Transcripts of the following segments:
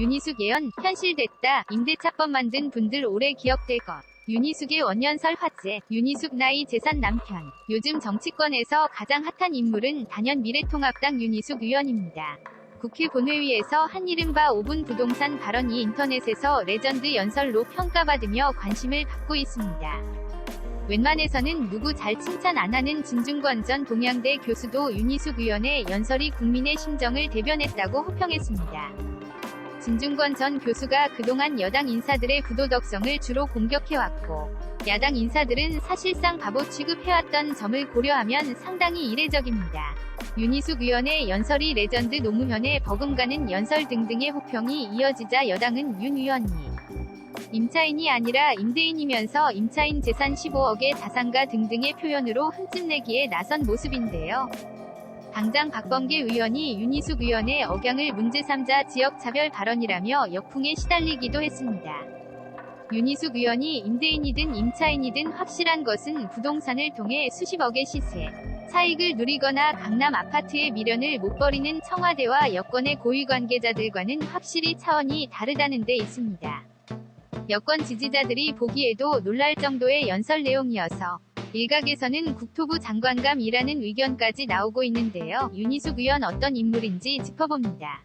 윤희숙 예언 현실됐다. 임대차법 만든 분들 오래 기억될 것. 윤희숙의 원년설 화제. 윤희숙 나이 재산 남편. 요즘 정치권에서 가장 핫한 인물은 단연 미래통합당 윤희숙 의원입니다. 국회 본회의에서 한 이른바 5분 부동산 발언이 인터넷에서 레전드 연설로 평가받으며 관심을 받고 있습니다. 웬만해서는 누구 잘 칭찬 안 하는 진중권 전 동양대 교수도 윤희숙 의원의 연설이 국민의 심정을 대변했다고 호평했습니다. 진중권 전 교수가 그동안 여당 인사들의 부도덕성을 주로 공격해왔고, 야당 인사들은 사실상 바보 취급해왔던 점을 고려하면 상당히 이례적입니다. 윤희숙 의원의 연설이 레전드 노무현의 버금가는 연설 등등의 호평이 이어지자 여당은 윤 의원이 임차인이 아니라 임대인이면서 임차인 재산 15억의 자산가 등등의 표현으로 흠집내기에 나선 모습인데요. 당장 박범계 의원이 윤희숙 의원의 억양을 문제 삼자 지역차별 발언이라며 역풍에 시달리기도 했습니다. 윤희숙 의원이 임대인이든 임차인이든 확실한 것은 부동산을 통해 수십억의 시세 차익을 누리거나 강남 아파트의 미련을 못 버리는 청와대와 여권의 고위 관계자들과는 확실히 차원이 다르다는 데 있습니다. 여권 지지자들이 보기에도 놀랄 정도의 연설 내용이어서 일각에서는 국토부 장관감이라는 의견까지 나오고 있는데요. 윤희숙 의원 어떤 인물인지 짚어봅니다.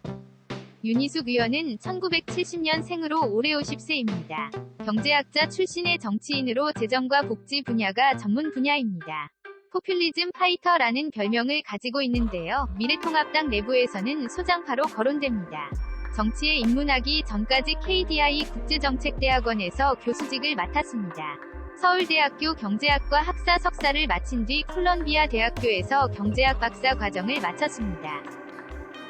윤희숙 의원은 1970년생으로 올해 50세입니다. 경제학자 출신의 정치인으로 재정과 복지 분야가 전문 분야입니다. 포퓰리즘 파이터라는 별명을 가지고 있는데요. 미래통합당 내부에서는 소장파로 거론됩니다. 정치에 입문하기 전까지 KDI 국제정책대학원에서 교수직을 맡았습니다. 서울대학교 경제학과 학사 석사를 마친 뒤 콜롬비아 대학교에서 경제학 박사 과정을 마쳤습니다.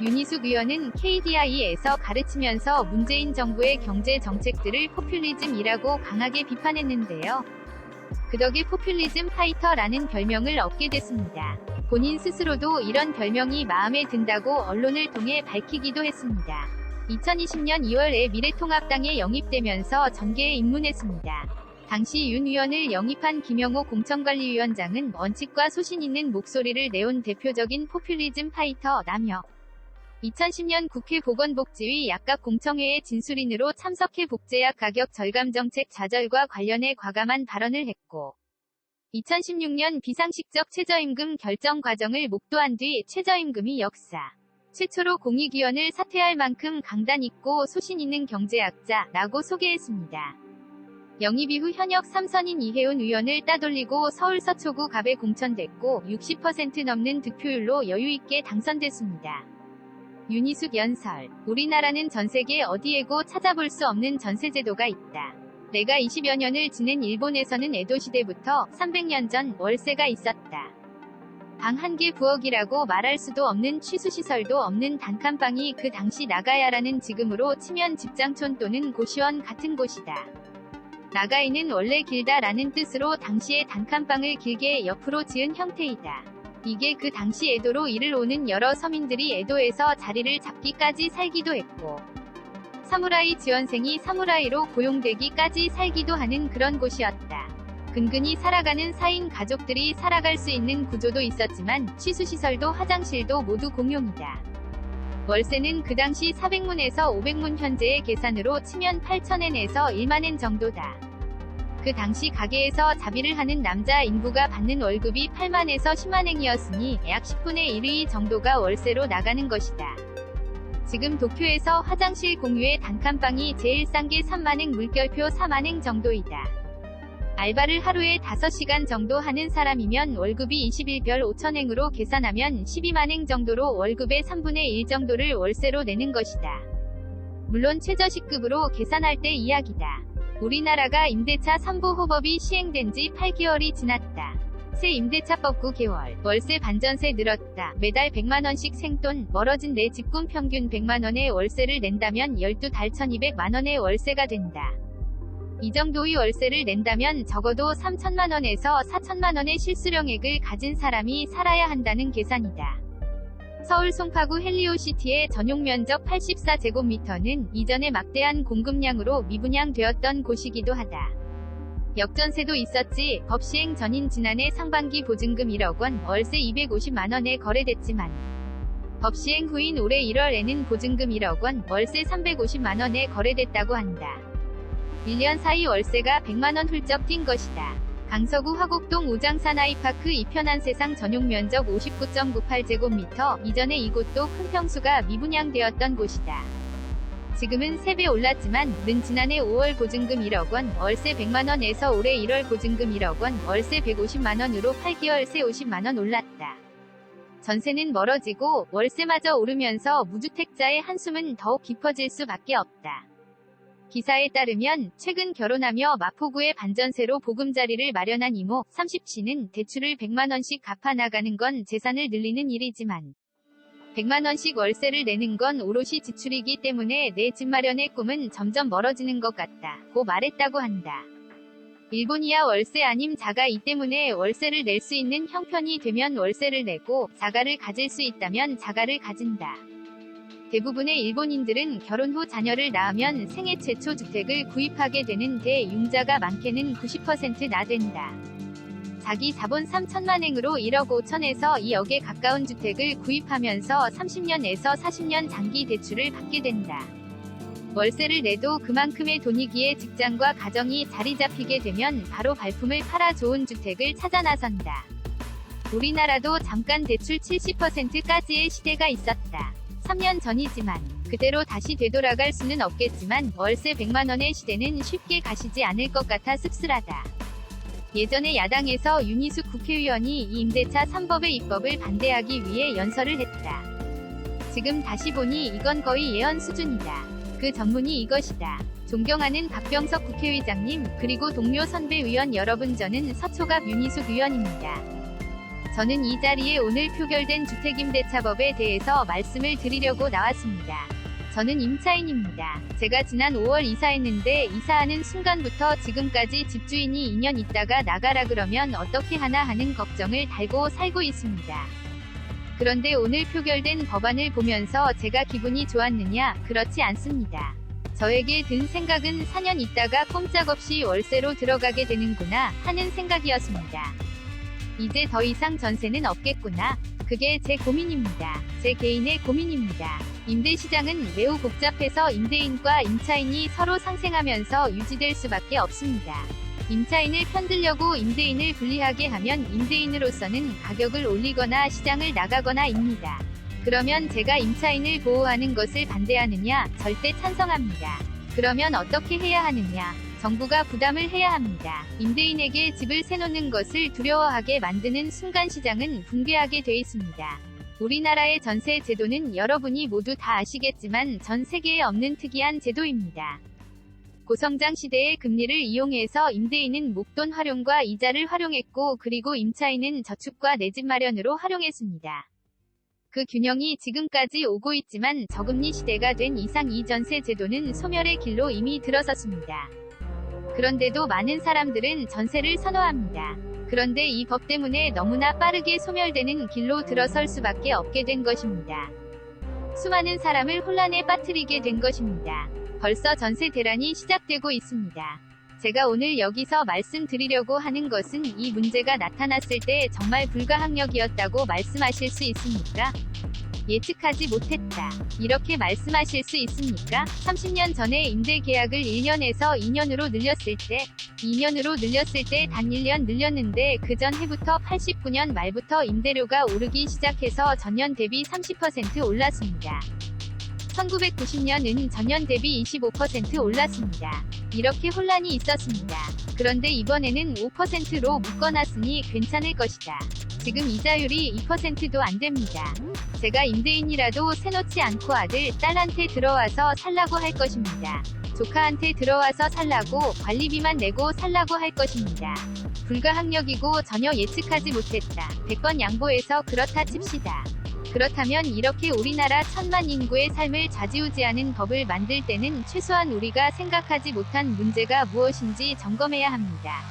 윤희숙 의원은 KDI에서 가르치면서 문재인 정부의 경제 정책들을 포퓰리즘이라고 강하게 비판했는데요. 그 덕에 포퓰리즘 파이터라는 별명을 얻게 됐습니다. 본인 스스로도 이런 별명이 마음에 든다고 언론을 통해 밝히기도 했습니다. 2020년 2월에 미래통합당에 영입되면서 정계에 입문했습니다. 당시 윤 의원을 영입한 김영호 공천관리위원장은 원칙과 소신 있는 목소리를 내온 대표적인 포퓰리즘 파이터라며 2010년 국회 보건복지위 약값공청회의 진술인으로 참석해 복제약 가격 절감 정책 좌절과 관련해 과감한 발언을 했고, 2016년 비상식적 최저임금 결정 과정을 목도한 뒤 최저임금이 역사 최초로 공익위원을 사퇴할 만큼 강단 있고 소신 있는 경제학자라고 소개했습니다. 영입 이후 현역 3선인 이혜훈 의원을 따돌리고 서울 서초구 갑에 공천됐고 60% 넘는 득표율로 여유있게 당선됐습니다. 윤희숙 연설. 우리나라는 전세계 어디에고 찾아볼 수 없는 전세제도가 있다. 내가 20여 년을 지낸 일본에서는 에도 시대부터 300년 전 월세가 있었다. 방 한 개 부엌이라고 말할 수도 없는 취수시설도 없는 단칸방이 그 당시 나가야라는 지금으로 치면 집장촌 또는 고시원 같은 곳이다. 나가이는 원래 길다라는 뜻으로 당시의 단칸방을 길게 옆으로 지은 형태이다. 이게 그 당시 에도로 이를 오는 여러 서민들이 에도에서 자리를 잡기까지 살기도 했고, 사무라이 지원생이 사무라이로 고용되기까지 살기도 하는 그런 곳이었다. 근근히 살아가는 4인 가족들이 살아갈 수 있는 구조도 있었지만 취수시설도 화장실도 모두 공용이다. 월세는 그 당시 400문에서 500문 현재의 계산으로 치면 8,000엔에서 1만엔 정도다. 그 당시 가게에서 자비를 하는 남자 인부가 받는 월급이 8만에서 10만엔이었으니 약 10분의 1의 정도가 월세로 나가는 것이다. 지금 도쿄에서 화장실 공유의 단칸방이 제일 싼 게 3만엔 물결표 4만엔 정도이다. 알바를 하루에 5시간 정도 하는 사람이면 월급이 21별러 5천엔으로 계산하면 12만엔 정도로 월급의 3분의 1 정도를 월세로 내는 것이다. 물론 최저시급으로 계산할 때 이야기다. 우리나라가 임대차 3부 호법이 시행된 지 8개월이 지났다. 새 임대차법 9개월. 월세 반전세 늘었다. 매달 100만원씩 생돈. 멀어진 내 집군 평균 100만원의 월세를 낸다면 12달 1200만원의 월세가 된다. 이 정도의 월세를 낸다면 적어도 3천만원에서 4천만원의 실수령액을 가진 사람이 살아야 한다는 계산이다. 서울 송파구 헬리오시티의 전용 면적 84제곱미터는 이전에 막대한 공급량으로 미분양되었던 곳이기도 하다. 역전세도 있었지. 법 시행 전인 지난해 상반기 보증금 1억 원, 월세 250만원에 거래됐지만 법 시행 후인 올해 1월에는 보증금 1억 원, 월세 350만 원에 거래됐다고 한다. 1년 사이 월세가 100만 원 훌쩍 뛴 것이다. 강서구 화곡동 오장산 아이파크 이편한 세상 전용 면적 59.98제곱미터, 이전에 이곳도 큰 평수가 미분양되었던 곳이다. 지금은 3배 올랐지만 는 지난해 5월 보증금 1억 원, 월세 100만 원에서 올해 1월 보증금 1억 원, 월세 150만 원으로 8개월 새 50만 원 올랐다. 전세는 멀어지고 월세마저 오르면서 무주택자의 한숨은 더욱 깊어질 수밖에 없다. 기사에 따르면 최근 결혼하며 마포구에 반전세로 보금자리를 마련한 이모 30씨는 대출을 100만 원씩 갚아 나가는 건 재산을 늘리는 일이지만 100만 원씩 월세를 내는 건 오롯이 지출이기 때문에 내 집 마련의 꿈은 점점 멀어지는 것 같다고 말했다고 한다. 일본이야 월세 아님 자가 이 때문에 월세를 낼 수 있는 형편이 되면 월세를 내고 자가를 가질 수 있다면 자가를 가진다. 대부분의 일본인들은 결혼 후 자녀를 낳으면 생애 최초 주택을 구입하게 되는데 융자가 많게는 90%나 된다. 자기 자본 3천만 엔으로 1억 5천에서 2억에 가까운 주택을 구입하면서 30년에서 40년 장기 대출을 받게 된다. 월세를 내도 그만큼의 돈이기에 직장과 가정이 자리 잡히게 되면 바로 발품을 팔아 좋은 주택을 찾아 나선다. 우리나라도 잠깐 대출 70%까지의 시대가 있었다. 3년 전이지만 그대로 다시 되돌아갈 수는 없겠지만 월세 100만 원의 시대는 쉽게 가시지 않을 것 같아 씁쓸하다. 예전에 야당에서 윤희숙 국회의원이 이 임대차 3법의 입법을 반대하기 위해 연설을 했다. 지금 다시 보니 이건 거의 예언 수준이다. 그 전문이 이것이다. 존경하는 박병석 국회의장님, 그리고 동료 선배위원 여러분, 저는 서초갑 윤희숙 의원입니다. 저는 이 자리에 오늘 표결된 주택임대차법에 대해서 말씀을 드리려고 나왔습니다. 저는 임차인입니다. 제가 지난 5월 이사했는데 이사하는 순간부터 지금까지 집주인이 2년 있다가 나가라 그러면 어떻게 하나 하는 걱정을 달고 살고 있습니다. 그런데 오늘 표결된 법안을 보면서 제가 기분이 좋았느냐? 그렇지 않습니다. 저에게 든 생각은 4년 있다가 꼼짝없이 월세로 들어가게 되는구나 하는 생각이었습니다. 이제 더 이상 전세는 없겠구나. 그게 제 고민입니다. 제 개인의 고민입니다. 임대시장은 매우 복잡해서 임대인과 임차인이 서로 상생하면서 유지될 수밖에 없습니다. 임차인을 편들려고 임대인을 불리하게 하면 임대인으로서는 가격을 올리거나 시장을 나가거나입니다. 그러면 제가 임차인을 보호하는 것을 반대하느냐? 절대 찬성합니다. 그러면 어떻게 해야 하느냐? 정부가 부담을 해야 합니다. 임대인에게 집을 세놓는 것을 두려워하게 만드는 순간 시장은 붕괴하게 돼 있습니다. 우리나라의 전세 제도는 여러분이 모두 다 아시겠지만 전 세계에 없는 특이한 제도입니다. 고성장 시대의 금리를 이용해서 임대인은 목돈 활용과 이자를 활용했고, 그리고 임차인은 저축과 내 집 마련으로 활용했습니다. 그 균형이 지금까지 오고 있지만 저금리 시대가 된 이상 이 전세 제도는 소멸의 길로 이미 들어섰습니다. 그런데도 많은 사람들은 전세를 선호합니다. 그런데 이 법 때문에 너무나 빠르게 소멸되는 길로 들어설 수밖에 없게 된 것입니다. 수많은 사람을 혼란에 빠뜨리게 된 것입니다. 벌써 전세 대란이 시작되고 있습니다. 제가 오늘 여기서 말씀드리려고 하는 것은 이 문제가 나타났을 때 정말 불가항력이었다고 말씀하실 수 있습니까? 예측하지 못했다. 이렇게 말씀하실 수 있습니까? 30년 전에 임대 계약을 1년에서 2년으로 늘렸을 때, 2년으로 늘렸을 때 단 1년 늘렸는데 그 전 해부터 89년 말부터 임대료가 오르기 시작해서 전년 대비 30% 올랐습니다. 1990년은 전년 대비 25% 올랐습니다. 이렇게 혼란이 있었습니다. 그런데 이번에는 5%로 묶어놨으니 괜찮을 것이다. 지금 이자율이 2%도 안 됩니다. 제가 임대인이라도 세놓지 않고 아들, 딸한테 들어와서 살라고 할 것입니다. 조카한테 들어와서 살라고, 관리비만 내고 살라고 할 것입니다. 불가항력이고 전혀 예측하지 못했다. 100번 양보해서 그렇다 칩시다. 그렇다면 이렇게 우리나라 1000만 인구의 삶을 좌지우지하는 법을 만들 때는 최소한 우리가 생각하지 못한 문제가 무엇인지 점검해야 합니다.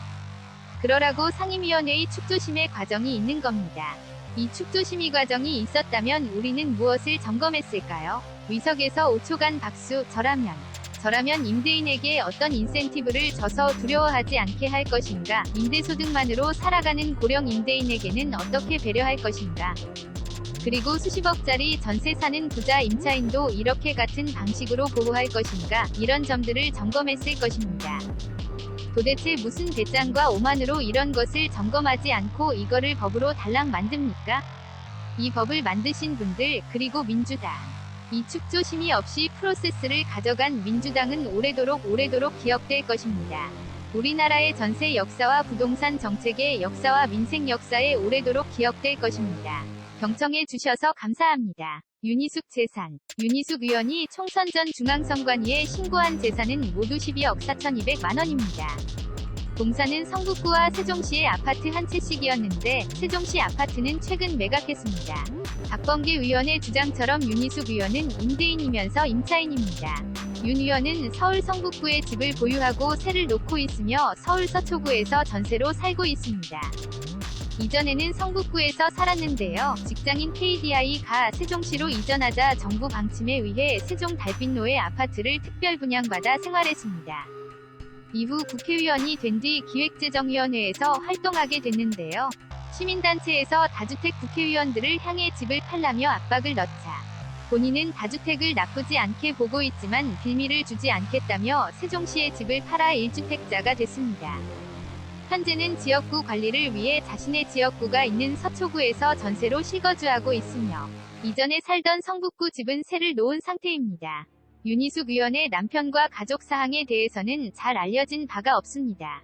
그러라고 상임위원회의 축조심의 과정이 있는 겁니다. 이 축조심의 과정이 있었다면 우리는 무엇을 점검했을까요? 위석에서 5초간 박수. 저라면 임대인에게 어떤 인센티브를 줘서 두려워하지 않게 할 것인가? 임대소득만으로 살아가는 고령 임대인에게는 어떻게 배려할 것인가? 그리고 수십억짜리 전세 사는 부자 임차인도 이렇게 같은 방식으로 보호할 것인가, 이런 점들을 점검했을 것입니다. 도대체 무슨 배짱과 오만으로 이런 것을 점검하지 않고 이거를 법으로 달랑 만듭니까? 이 법을 만드신 분들, 그리고 민주당. 이 축조심의 없이 프로세스를 가져간 민주당은 오래도록 기억될 것입니다. 우리나라의 전세 역사와 부동산 정책의 역사와 민생 역사에 오래도록 기억될 것입니다. 경청해 주셔서 감사합니다. 윤희숙 재산. 윤희숙 의원이 총선 전 중앙선관위에 신고한 재산은 모두 12억 4,200만 원입니다. 동사는 성북구와 세종시의 아파트 한 채씩이었는데 세종시 아파트는 최근 매각했습니다. 박범계 의원의 주장처럼 윤희숙 의원은 임대인이면서 임차인입니다. 윤 의원은 서울 성북구에 집을 보유하고 세를 놓고 있으며 서울 서초구에서 전세로 살고 있습니다. 이전에는 성북구에서 살았는데요. 직장인 KDI가 세종시로 이전하자 정부 방침에 의해 세종 달빛로의 아파트를 특별 분양받아 생활했습니다. 이후 국회의원이 된 뒤 기획재정위원회에서 활동하게 됐는데요. 시민단체에서 다주택 국회의원들을 향해 집을 팔라며 압박을 넣자 본인은 다주택을 나쁘지 않게 보고 있지만 빌미를 주지 않겠다며 세종시에 집을 팔아 1주택자가 됐습니다. 현재는 지역구 관리를 위해 자신의 지역구가 있는 서초구에서 전세로 실거주하고 있으며 이전에 살던 성북구 집은 세를 놓은 상태입니다. 윤희숙 의원의 남편과 가족 사항에 대해서는 잘 알려진 바가 없습니다.